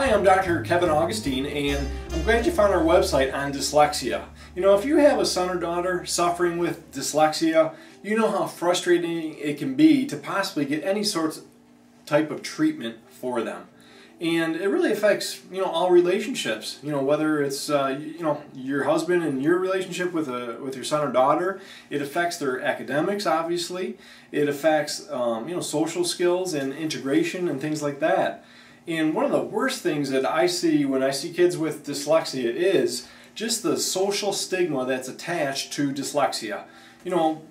Hi, I'm Dr. Kevin Augustine, and I'm glad you found our website on dyslexia. You know, if you have a son or daughter suffering with dyslexia, you know how frustrating it can be to possibly get any type of treatment for them. And it really affects, all relationships. Whether it's, your husband and your relationship with your son or daughter, it affects their academics, obviously. It affects, social skills and integration and things like that. And one of the worst things that I see when I see kids with dyslexia is just the social stigma that's attached to dyslexia.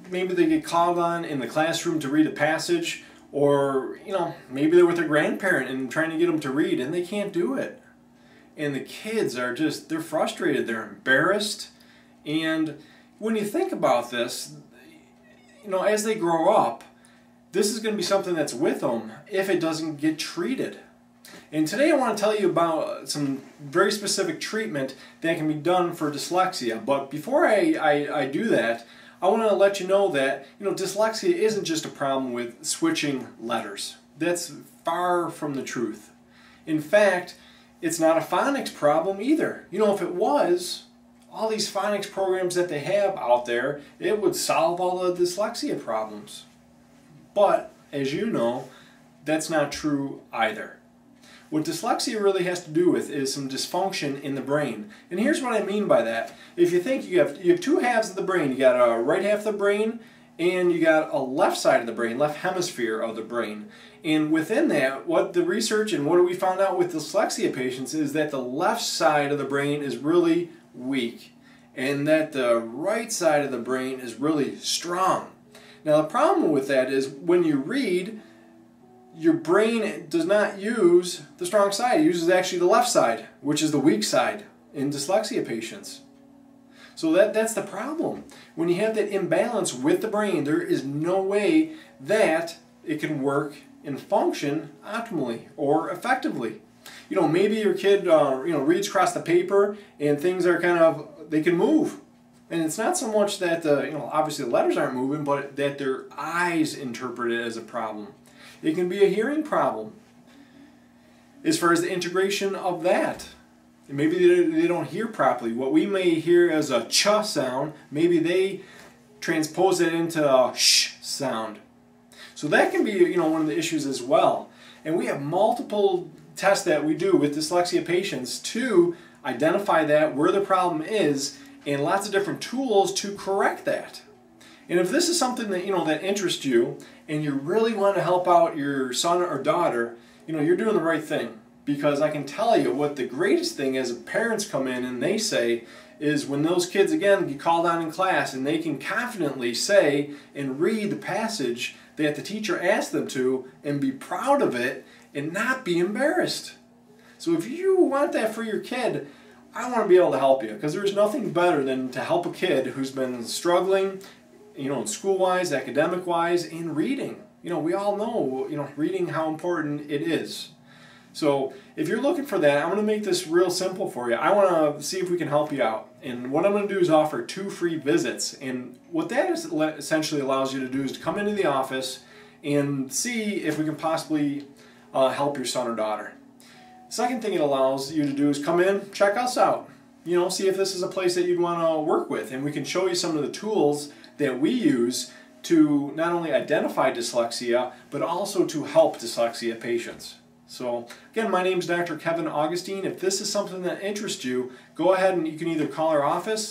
Maybe they get called on in the classroom to read a passage, or, maybe they're with their grandparent and trying to get them to read and they can't do it. And the kids are they're frustrated, they're embarrassed. And when you think about this, as they grow up, this is going to be something that's with them if it doesn't get treated. And today I want to tell you about some very specific treatment that can be done for dyslexia. But before I do that, I want to let you know that dyslexia isn't just a problem with switching letters. That's far from the truth. In fact, it's not a phonics problem either. If it was, all these phonics programs that they have out there, it would solve all the dyslexia problems. But, as you know, that's not true either. What dyslexia really has to do with is some dysfunction in the brain. And here's what I mean by that. If you think you have two halves of the brain, you got a right half of the brain and you got a left side of the brain, left hemisphere of the brain. And within that, what the research and what we found out with dyslexia patients is that the left side of the brain is really weak and that the right side of the brain is really strong. Now the problem with that is when you read, your brain does not use the strong side. It uses actually the left side, which is the weak side in dyslexia patients. So that's the problem. When you have that imbalance with the brain, there is no way that it can work and function optimally or effectively. Maybe your kid reads across the paper and things are they can move. And it's not so much that obviously the letters aren't moving, but that their eyes interpret it as a problem. It can be a hearing problem as far as the integration of that. And maybe they don't hear properly. What we may hear as a ch sound, maybe they transpose it into a sh sound. So that can be one of the issues as well. And we have multiple tests that we do with dyslexia patients to identify that, where the problem is, and lots of different tools to correct that. And if this is something that that interests you, and you really want to help out your son or daughter, you're doing the right thing. Because I can tell you what the greatest thing is if parents come in and they say is when those kids again get called on in class and they can confidently say and read the passage that the teacher asked them to and be proud of it and not be embarrassed. So if you want that for your kid, I want to be able to help you, because there's nothing better than to help a kid who's been struggling, school-wise, academic-wise, in reading. We all know, reading how important it is. So if you're looking for that, I'm going to make this real simple for you. I want to see if we can help you out. And what I'm going to do is offer 2 free visits. And what that essentially allows you to do is to come into the office and see if we can possibly help your son or daughter. Second thing it allows you to do is come in, check us out. See if this is a place that you'd want to work with. And we can show you some of the tools that we use to not only identify dyslexia, but also to help dyslexia patients. So, again, my name is Dr. Kevin Augustine. If this is something that interests you, go ahead and you can either call our office,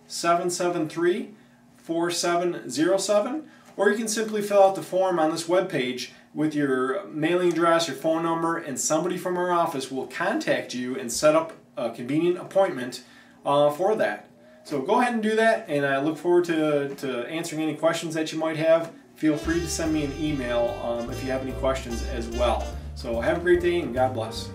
716-773-4707, or you can simply fill out the form on this webpage with your mailing address, your phone number, and somebody from our office will contact you and set up a convenient appointment for that. So go ahead and do that, and I look forward to answering any questions that you might have. Feel free to send me an email if you have any questions as well. So have a great day and God bless.